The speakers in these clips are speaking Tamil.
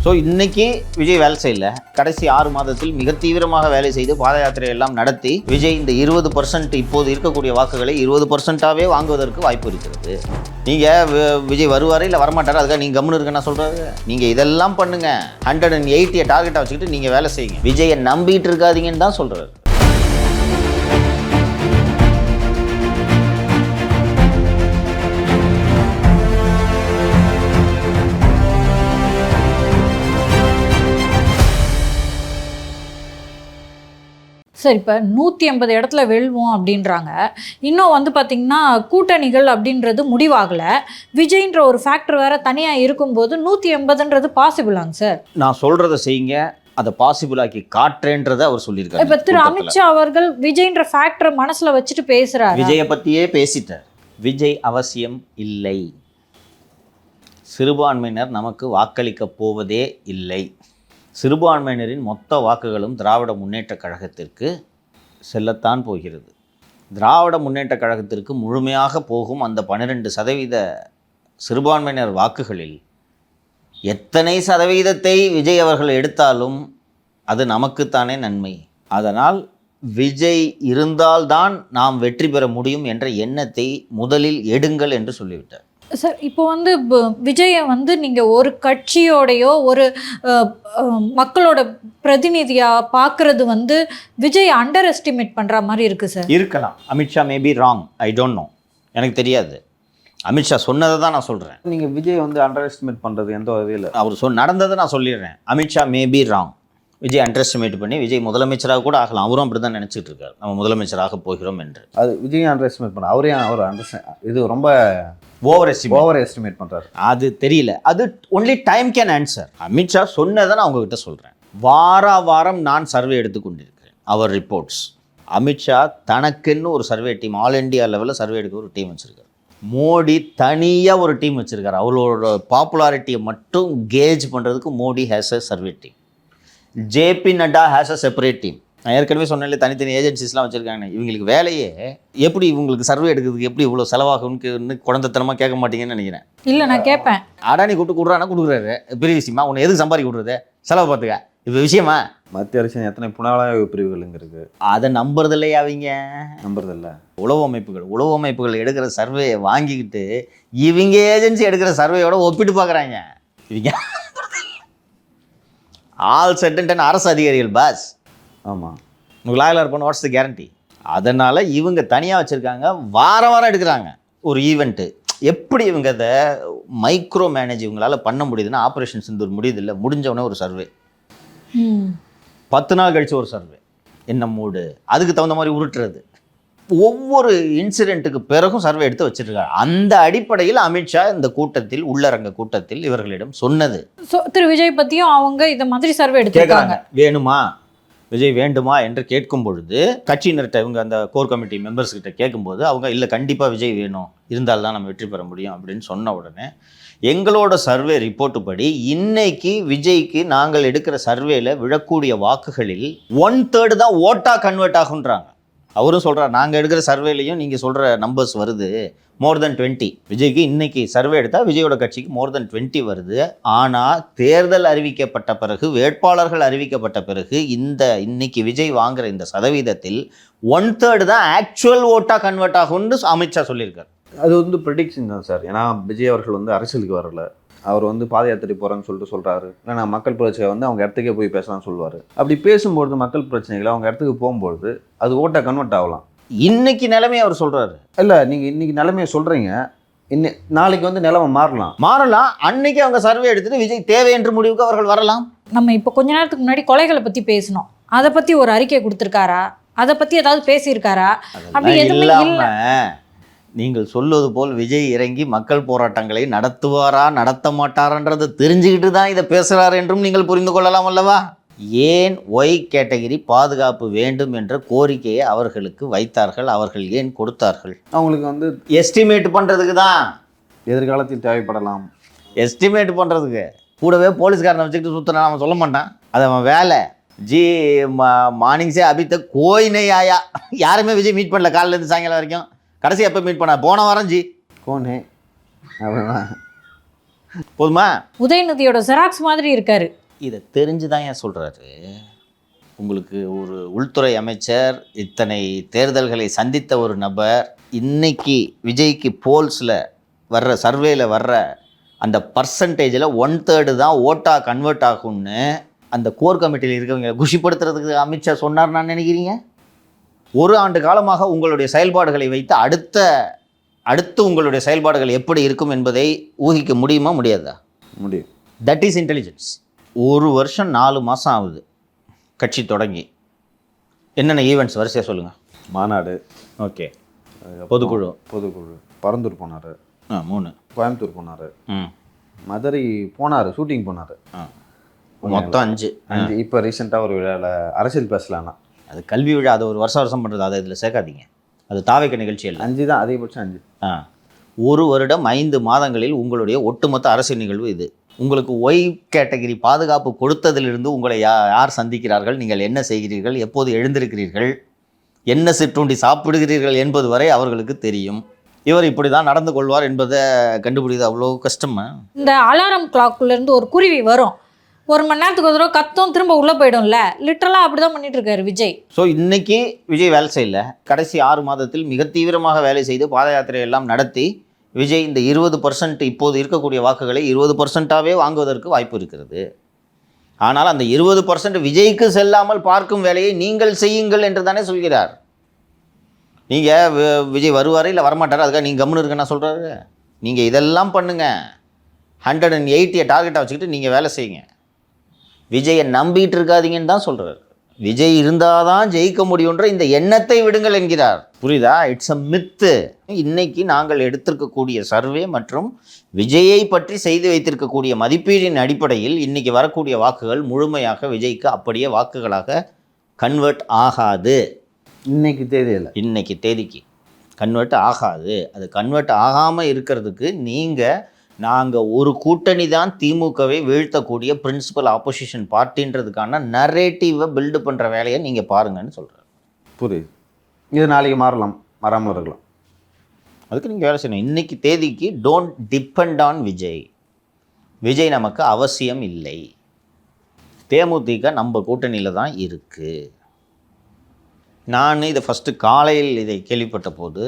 ஸோ இன்னைக்கு விஜய் வேலை செய்யல. கடைசி 6 மாதத்தில் மிக தீவிரமாக வேலை செய்து பாத யாத்திரை எல்லாம் நடத்தி விஜய் இந்த 20% இப்போது இருக்கக்கூடிய வாக்குகளை 20%ஆகவே வாங்குவதற்கு வாய்ப்பு இருக்கிறது. நீங்கள் விஜய் வருவார் இல்லை வரமாட்டார், அதுக்காக நீங்கள் கம்முன்னு இருக்குன்னு சொல்கிறாரு. நீங்கள் இதெல்லாம் பண்ணுங்க, 180 டார்கெட்டாக வச்சுக்கிட்டு நீங்கள் வேலை செய்யுங்க. விஜயை நம்பிட்டு இருக்காதீங்கன்னு தான் சொல்கிறாரு. சார், இப்போ 180 இடத்துல வெல்வோம் அப்படின்றாங்க. இன்னும் வந்து பார்த்திங்கன்னா கூட்டணிகள் அப்படின்றது முடிவாகலை. விஜய்ன்ற ஒரு ஃபேக்டர் வேறு தனியாக இருக்கும்போது 180ன்றது பாசிபிளாங்க சார்? நான் சொல்கிறத செய்யுங்க, அதை பாசிபிளாக்கி காட்டுறேன்றதை அவர் சொல்லியிருக்காரு. இப்போ திரு அமித்ஷா அவர்கள் விஜய்ன்ற ஃபேக்டரை மனசில் வச்சுட்டு பேசுகிறார். விஜயை பற்றியே பேசிட்டார். விஜய் அவசியம் இல்லை, சிறுபான்மையினர் நமக்கு வாக்களிக்க போவதே இல்லை. சிறுபான்மையினரின் மொத்த வாக்குகளும் திராவிட முன்னேற்றக் கழகத்திற்கு செல்லத்தான் போகிறது. திராவிட முன்னேற்றக் கழகத்திற்கு முழுமையாக போகும் அந்த 12% சிறுபான்மையினர் வாக்குகளில் எத்தனை சதவீதத்தை விஜய் அவர்கள் எடுத்தாலும் அது நமக்குத்தானே நன்மை. அதனால் விஜய் இருந்தால்தான் நாம் வெற்றி பெற முடியும் என்ற எண்ணத்தை முதலில் எடுங்கள் என்று சொல்லிவிட்டார். சார், இப்போ வந்து விஜயை வந்து நீங்கள் ஒரு கட்சியோடையோ ஒரு மக்களோட பிரதிநிதியாக பார்க்குறது வந்து விஜய் அண்டர் எஸ்டிமேட் பண்ணுற மாதிரி இருக்குது சார். இருக்கலாம். Amit Shah maybe wrong, I don't know, எனக்கு தெரியாது. அமித்ஷா சொன்னதை தான் நான் சொல்கிறேன். நீங்கள் விஜய் வந்து அண்டர் எஸ்டிமேட் பண்ணுறது எந்த வகையில்? அவர் நடந்ததை நான் சொல்லிடுறேன். Amit Shah maybe wrong. Vijay under estimate பண்ணி விஜய் முதலமைச்சராக கூட ஆகலாம். அவரும் அப்படி தான் நினச்சிட்டு இருக்காரு, நம்ம முதலமைச்சராக போகிறோம் என்று. அது விஜய் அண்டர் எஸ்டிமேட் பண்ண இது ரொம்ப ஓவர் எஸ்டிமேட் பண்ணுறாரு. அது தெரியல. அது only time can answer. Amit Shah சொன்னதை நான் உங்ககிட்ட சொல்கிறேன். வாரம் நான் சர்வே எடுத்துக்கொண்டிருக்கிறேன், அவர் ரிப்போர்ட்ஸ். அமித்ஷா தனக்குன்னு ஒரு சர்வே டீம், ஆல் இண்டியா லெவலில் சர்வே எடுக்க ஒரு டீம் வச்சுருக்காரு. மோடி தனியாக ஒரு டீம் வச்சுருக்காரு. அவரோட பாப்புலாரிட்டியை மட்டும் கேஜ் பண்ணுறதுக்கு Modi has a survey team. JP Nadda has a separate team. நான் ஏற்கனவே சொன்னாலே தனித்தனி ஏஜென்சிஸ்லாம் வச்சுருக்காங்க. இவங்களுக்கு வேலையே எப்படி இவங்களுக்கு சர்வே எடுக்கிறதுக்கு எப்படி இவ்வளோ செலவாகும்னு குழந்தைத்தனமாக கேட்க மாட்டீங்கன்னு நினைக்கிறேன். இல்லை, நான் கேட்பேன். அடானி கூப்பிட்டு கொடுறானா கொடுக்குறாரு, பெரிய விஷயமா? உன்னை எதுக்கு சம்பாதிக்க கொடுக்குறது? செலவு பார்த்துக்க, இப்போ விஷயமா? மத்திய அரசின் எத்தனை புலனாய்வு பிரிவுகள் இருக்குது, அதை நம்புறது இல்லையா? அவங்க நம்புறது இல்லை. உளவு அமைப்புகள் எடுக்கிற சர்வேயை வாங்கிக்கிட்டு இவங்க ஏஜென்சி எடுக்கிற சர்வேயோட ஒப்பிட்டு பார்க்குறாங்க. இவங்க ஆல் செட்டன் அரசு அதிகாரிகள் பாஸ். ஆமாம், உங்களுக்கு லாயலாக இருப்போம், வாட்ஸ் த கேரண்டி? அதனால் இவங்க தனியாக வச்சுருக்காங்க, வாரம் எடுக்கிறாங்க ஒரு ஈவெண்ட்டு. எப்படி இவங்க அதை மைக்ரோ மேனேஜ் இவங்களால் பண்ண முடியுதுன்னா, ஆப்ரேஷன் சிந்தூர் முடியுதில்லை, முடிஞ்சவொடனே ஒரு சர்வே, 10 நாள் கழித்து ஒரு சர்வே, என்ன மூடு, அதுக்கு தகுந்த மாதிரி உருட்டுறது. ஒவ்வொரு இன்சிடெண்ட்டுக்கு பிறகும் சர்வே எடுத்து வச்சுருக்காங்க. அந்த அடிப்படையில் அமித்ஷா இந்த கூட்டத்தில், உள்ளரங்க கூட்டத்தில் இவர்களிடம் சொன்னது. திரு விஜய் பற்றியும் அவங்க இந்த மாதிரி சர்வே எடுத்துக்கிறாங்க. வேணுமா, விஜய் வேண்டுமா என்று கேட்கும் பொழுது கட்சியினர்கிட்ட, இவங்க அந்த கோர் கமிட்டி மெம்பர்ஸ் கிட்ட கேட்கும்போது அவங்க இல்லை, கண்டிப்பாக விஜய் வேணும், இருந்தால் தான் நம்ம வெற்றி பெற முடியும் அப்படின்னு சொன்ன உடனே எங்களோட சர்வே ரிப்போர்ட்டு படி இன்னைக்கு விஜய்க்கு நாங்கள் எடுக்கிற சர்வேல விழக்கூடிய வாக்குகளில் 1/3 தான் ஓட்டாக கன்வெர்ட் ஆகுன்றாங்க. அவரும் சொல்கிறார், நாங்கள் எடுக்கிற சர்வேலையும் நீங்கள் சொல்கிற நம்பர்ஸ் வருது, more than 20. விஜய்க்கு இன்னைக்கு சர்வே எடுத்தால் விஜயோட கட்சிக்கு more than 20 வருது. ஆனால் தேர்தல் அறிவிக்கப்பட்ட பிறகு, வேட்பாளர்கள் அறிவிக்கப்பட்ட பிறகு இன்னைக்கு விஜய் வாங்குற இந்த சதவீதத்தில் 1/3 தான் ஆக்சுவல் ஓட்டாக கன்வெர்ட் ஆகும்னு அமித்ஷா சொல்லியிருக்காரு. அது வந்து ப்ரெடிக்ஷன் தான் சார். ஏன்னா விஜய் அவர்கள் வந்து அரசியலுக்கு வரல, அவர் வந்து பாத யாத்திரை போகிறேன்னு சொல்லிட்டு சொல்கிறாரு. ஏன்னா மக்கள் பிரச்சனை வந்து அவங்க இடத்துக்கே போய் பேசலாம்னு சொல்லுவார். அப்படி பேசும்பொழுது மக்கள் பிரச்சனைகளை அவங்க இடத்துக்கு போகும்பொழுது அது ஓட்டாக கன்வெர்ட் ஆகலாம். இன்னைக்கு நிலைமையை அவர் சொல்கிறாரு. இல்லை, நீங்கள் இன்னைக்கு நிலைமையை சொல்கிறீங்க, நாளைக்கு வந்து நிலைமை மாறலாம். அன்னைக்கு அவங்க சர்வே எடுத்துட்டு விஜய் தேவை என்ற முடிவுக்கு அவர்கள் வரலாம். நம்ம இப்போ கொஞ்ச நேரத்துக்கு முன்னாடி கொலைகளை பற்றி பேசணும், அதை பற்றி ஒரு அறிக்கை கொடுத்துருக்காரா, அதை பற்றி ஏதாவது பேசியிருக்காரா? அப்படி எதுவுமே இல்லை. நீங்கள் சொல்வது போல் விஜய் இறங்கி மக்கள் போராட்டங்களை நடத்துவாரா நடத்த மாட்டாரான்றதை தெரிஞ்சுக்கிட்டு தான் இதை பேசுகிறார் என்றும் நீங்கள் புரிந்து கொள்ளலாம் அல்லவா? ஏன் ஒய் கேட்டகரி பாதுகாப்பு வேண்டும் என்ற கோரிக்கையை அவர்களுக்கு வைத்தார்கள், அவர்கள் ஏன் கொடுத்தார்கள்? அவங்களுக்கு வந்து எஸ்டிமேட் பண்ணுறதுக்கு தான், எதிர்காலத்தில் தேவைப்படலாம். எஸ்டிமேட் பண்ணுறதுக்கு கூடவே போலீஸ்காரனை வச்சுக்கிட்டு சுற்றினா அவன் சொல்ல மாட்டான், அது அவன் வேலை. ஜி மார்னிங் சே அபி தக் கோய் நஹி ஆயா. யாருமே விஜய் மீட் பண்ணல காலையிலேருந்து சாயங்காலம் வரைக்கும். கடைசி எப்போ மீட் பண்ண? போன வாரம் ஜி. கோனே போதுமா? உதயநிதியோட ஜெராக்ஸ் மாதிரி இருக்காரு. இதை தெரிஞ்சு தான் ஏன் சொல்கிறாரு? உங்களுக்கு ஒரு உள்துறை அமைச்சர், இத்தனை தேர்தல்களை சந்தித்த ஒரு நபர், இன்னைக்கு விஜய்க்கு போல்ஸில் வர்ற சர்வேல வர்ற அந்த பர்சன்டேஜில் 1/3 தான் ஓட்டாக கன்வெர்ட் ஆகும்னு அந்த கோர் கமிட்டியில் இருக்கவங்க குஷிப்படுத்துறதுக்கு அமித்ஷா சொன்னார் நான் நினைக்கிறீங்க? ஒரு ஆண்டு காலமாக உங்களுடைய செயல்பாடுகளை வைத்து அடுத்து உங்களுடைய செயல்பாடுகள் எப்படி இருக்கும் என்பதை ஊகிக்க முடியுமா முடியாதா? முடியும். That is intelligence. 1 வருஷம் 4 மாதம் ஆகுது கட்சி தொடங்கி. என்னென்ன ஈவெண்ட்ஸ் வரிசையாக சொல்லுங்கள். மாநாடு, ஓகே, பொதுக்குழு பரந்தூர் போனார், 3, கோயம்புத்தூர் போனார், ம், மதுரை போனார், ஷூட்டிங் போனார், மொத்தம் 5. இப்போ ரீசெண்டாக ஒரு விழாவில் அரசியல் பேசலான்னா அது கல்வி விழா, அது ஒரு வருஷம் பண்ணுறது, அதை இதில் சேர்க்காதீங்க. அது தாவேக்க நிகழ்ச்சி இல்லை. 5 தான், அதிகபட்சம் 5. 1 வருடம் 5 மாதங்களில் உங்களுடைய ஒட்டுமொத்த அரசியல் நிகழ்வு இது. உங்களுக்கு ஒய் கேட்டகரி பாதுகாப்பு கொடுத்ததிலிருந்து உங்களை யார் சந்திக்கிறார்கள், நீங்கள் என்ன செய்கிறீர்கள், எப்போது எழுந்திருக்கிறீர்கள், என்ன சிற்றுண்டி சாப்பிடுகிறீர்கள் என்பது வரை அவர்களுக்கு தெரியும். இவர் இப்படி தான் நடந்து கொள்வார் என்பதை கண்டுபிடிக்கிறது அவ்வளோ கஷ்டமா? இந்த அலாரம் கிளாக்குள்ளேருந்து ஒரு குருவி வரும், 1 மணி நேரத்துக்கு ஒரு தடவை கத்தும், திரும்ப உள்ளே போயிடும்ல. லிட்டரலாக அப்படி தான் பண்ணிட்டு இருக்காரு விஜய். ஸோ இன்னைக்கு விஜய் வேலை செய்யல. கடைசி 6 மாதத்தில் மிக தீவிரமாக வேலை செய்து பாத யாத்திரை எல்லாம் நடத்தி விஜய் இந்த 20% இப்போது இருக்கக்கூடிய வாக்குகளை 20%ஆகவே வாங்குவதற்கு வாய்ப்பு இருக்கிறது. ஆனால் அந்த 20% விஜய்க்கு செல்லாமல் பார்க்கும் வேலையை நீங்கள் செய்யுங்கள் என்று தானே சொல்கிறார். நீங்கள் விஜய் வருவார் இல்லை வரமாட்டார், அதுக்காக நீங்கள் கம்முன்னு இருக்குன்னா சொல்கிறாரு. நீங்கள் இதெல்லாம் பண்ணுங்கள், 180 டார்கெட்டாக வச்சுக்கிட்டு நீங்கள் வேலை செய்யுங்க. விஜயை நம்பிட்டு இருக்காதீங்கன்னு தான் சொல்கிறார். விஜய் இருந்தால் தான் ஜெயிக்க முடியுன்ற இந்த எண்ணத்தை விடுங்கள் என்கிறார். புரியுதா? It's a myth. இன்னைக்கு நாங்கள் எடுத்திருக்கக்கூடிய சர்வே மற்றும் விஜயை பற்றி செய்து வைத்திருக்கக்கூடிய மதிப்பீடின் அடிப்படையில் இன்னைக்கு வரக்கூடிய வாக்குகள் முழுமையாக விஜய்க்கு அப்படியே வாக்குகளாக கன்வெர்ட் ஆகாது. இன்னைக்கு தேதியில், இன்னைக்கு தேதிக்கு கன்வெர்ட் ஆகாது. அது கன்வெர்ட் ஆகாமல் இருக்கிறதுக்கு நாங்கள் ஒரு கூட்டணி தான் திமுகவை வீழ்த்தக்கூடிய பிரின்சிபல் ஆப்போசிஷன் பார்ட்டின்றதுக்கான நரேட்டிவை பில்டு பண்ணுற வேலையை நீங்கள் பாருங்கன்னு சொல்கிறார். புரியுது. இது நாளைக்கு மாறாமல் இருக்கலாம். அதுக்கு நீங்கள் வேலை செய்யணும். இன்றைக்கி தேதிக்கு don't depend on Vijay. Vijay நமக்கு அவசியம் இல்லை. தேமுதிக நம்ம கூட்டணியில் தான் இருக்குது. நான் இதை ஃபஸ்ட்டு காலையில் இதை கேள்விப்பட்ட போது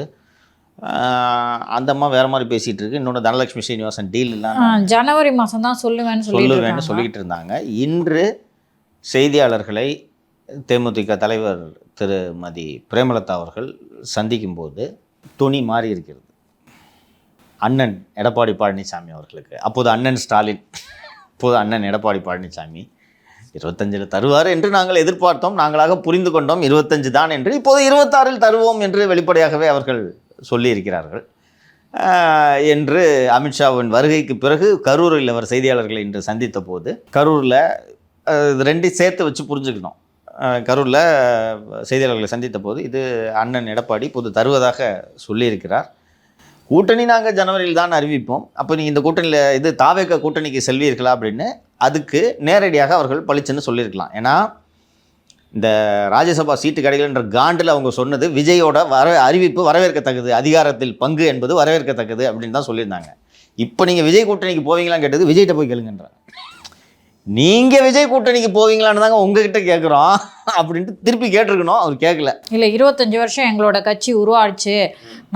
அந்த அம்மா வேறு மாதிரி பேசிகிட்டு இருக்கு. இன்னொன்று தனலட்சுமி ஸ்ரீனிவாசன் டீல் எல்லாம் ஜனவரி மாதம் தான் சொல்லுவேன்னு சொல்லிக்கிட்டு இருந்தாங்க. இன்று செய்தியாளர்களை தேமுதிக தலைவர் திருமதி பிரேமலதா அவர்கள் சந்திக்கும் போது துணி மாறி இருக்கிறது. அண்ணன் எடப்பாடி பழனிசாமி அவர்களுக்கு, அப்போது அண்ணன் ஸ்டாலின், இப்போது அண்ணன் எடப்பாடி பழனிசாமி 25 தருவார் என்று நாங்கள் எதிர்பார்த்தோம், நாங்களாக புரிந்து கொண்டோம். 25 தான் என்று, இப்போது 26 தருவோம் என்று வெளிப்படையாகவே அவர்கள் சொல்லியிருக்கிறார்கள் என்று அமித்ஷாவின் வருகைக்கு பிறகு கரூரில் அவர் செய்தியாளர்களை இன்று சந்தித்த போது, கரூரில் இது 2 சேர்த்து வச்சு புரிஞ்சுக்கணும். கரூரில் செய்தியாளர்களை சந்தித்த போது இது அண்ணன் எடப்பாடி இப்போது தருவதாக சொல்லியிருக்கிறார். கூட்டணி நாங்கள் ஜனவரியில் தான் அறிவிப்போம், அப்போ நீங்கள் இந்த கூட்டணியில் இது தாவேக கூட்டணிக்கு செல்வீர்களா அப்படின்னு அதுக்கு நேரடியாக அவர்கள் பளிச்சுன்னு சொல்லியிருக்கலாம். ஏன்னா இந்த ராஜ்யசபா சீட்டு கிடைக்கலன்ற காண்டில் அவங்க சொன்னது விஜயோட அறிவிப்பு வரவேற்கத்தக்கது, அதிகாரத்தில் பங்கு என்பது வரவேற்கத்தக்கது அப்படின்னு தான் சொல்லியிருந்தாங்க. இப்போ நீங்கள் விஜய் கூட்டணிக்கு போவீங்களான்னு கேட்டது விஜய்கிட்ட போய் கேளுங்கன்றாங்க. நீங்கள் விஜய் கூட்டணிக்கு போவீங்களான்னு தாங்க உங்ககிட்ட கேட்குறோம் அப்படின்ட்டு திருப்பி கேட்டிருக்கணும். அவர் கேட்கல. இல்லை 25 வருஷம் எங்களோட கட்சி உருவாச்சு,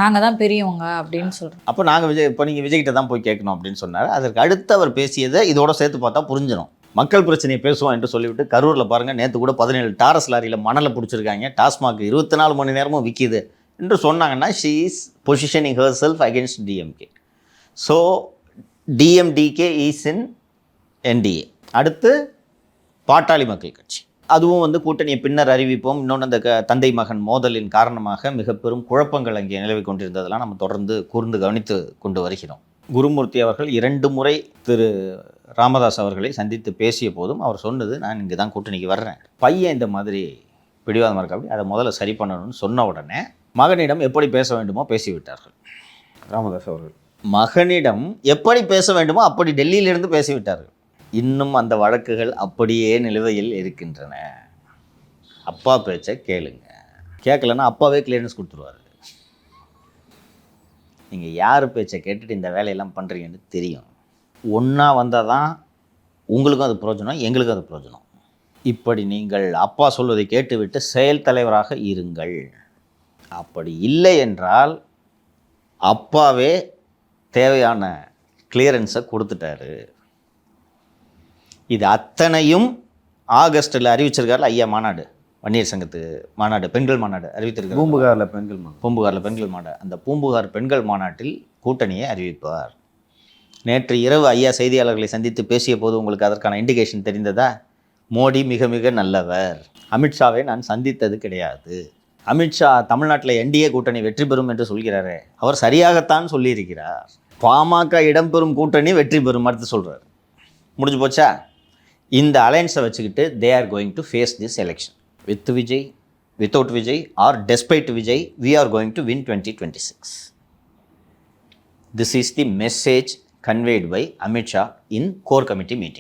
நாங்கள் தான் பெரியவங்க அப்படின்னு சொல்கிறோம். அப்போ நீங்கள் விஜய்கிட்ட தான் போய் கேட்கணும் அப்படின்னு சொன்னார். அதற்கு அடுத்து அவர் பேசியதை இதோட சேர்த்து பார்த்தா புரிஞ்சிடும். மக்கள் பிரச்சனையை பேசுவோம் என்று சொல்லிவிட்டு கரூரில் பாருங்கள், நேற்று கூட 17 டாரஸ் லாரியில் மணலை பிடிச்சிருக்காங்க, டாஸ்மாக் 24 மணி நேரமும் விற்கிது என்று சொன்னாங்கன்னா she is positioning her self against DMK. So DMDK is in NDA. அடுத்து பாட்டாளி மக்கள் கட்சி, அதுவும் கூட்டணியை பின்னர் அறிவிப்போம். இன்னொன்று அந்த தந்தை மகன் மோதலின் காரணமாக மிக பெரும் குழப்பங்கள் அங்கே நிலவி கொண்டிருந்ததெல்லாம் நம்ம தொடர்ந்து கூர்ந்து கவனித்து கொண்டு வருகிறோம். குருமூர்த்தி அவர்கள் 2 முறை திரு ராமதாஸ் அவர்களை சந்தித்து பேசிய போதும் அவர் சொன்னது, நான் இங்கே தான் கூட்டணிக்கு வர்றேன், பையன் இந்த மாதிரி பிடிவாதமாக இருக்கா, அப்படி அதை முதல்ல சரி பண்ணணும்னு சொன்ன உடனே மகனிடம் எப்படி பேச வேண்டுமோ பேசிவிட்டார்கள். ராமதாஸ் அவர்கள் மகனிடம் எப்படி பேச வேண்டுமோ அப்படி டெல்லியிலிருந்து பேசிவிட்டார்கள். இன்னும் அந்த வழக்குகள் அப்படியே நிலுவையில் இருக்கின்றன. அப்பா பேச்சை கேளுங்க, கேட்கலன்னா அப்பாவே கிளியரன்ஸ் கொடுத்துருவார். நீங்கள் யார் பேச்சை கேட்டுட்டு இந்த வேலையெல்லாம் பண்ணுறீங்கன்னு தெரியும். ஒன்றா வந்தால் தான் உங்களுக்கும் அது பிரயோஜனம், எங்களுக்கும் அது பிரயோஜனம். இப்படி நீங்கள் அப்பா சொல்வதை கேட்டுவிட்டு செயல் தலைவராக இருங்கள். அப்படி இல்லை என்றால் அப்பாவே தேவையான கிளியரன்ஸை கொடுத்துட்டாரு. இது அத்தனையும் ஆகஸ்ட்டில் அறிவிச்சிருக்காரு ஐயா மாநாடு, வன்னியர் சங்கத்து மாநாடு, பெண்கள் மாநாடு அறிவித்திருக்காரு. பூம்புகாரில் பெண்கள் மாநாடு. பூம்புகாரில் பெண்கள் மாநாடு. அந்த பூம்புகார் பெண்கள் மாநாட்டில் கூட்டணியை அறிவிப்பார். நேற்று இரவு ஐயா செய்தியாளர்களை சந்தித்து பேசிய போது உங்களுக்கு அதற்கான இண்டிகேஷன் தெரிந்ததா? மோடி மிக மிக நல்லவர், அமித்ஷாவை நான் சந்தித்தது கிடையாது. அமித்ஷா தமிழ்நாட்டில் என்டிஏ கூட்டணி வெற்றி பெறும் என்று சொல்கிறாரே, அவர் சரியாகத்தான் சொல்லியிருக்கிறார். பாமக இடம்பெறும் கூட்டணி வெற்றி பெறும் அடுத்து சொல்கிறார். முடிஞ்சு போச்சா? இந்த அலையன்ஸை வச்சுக்கிட்டு they are going to face this election with Vijay, without Vijay or despite Vijay, we are going to win 2026. This is the message conveyed by Amit Shah in core committee meeting.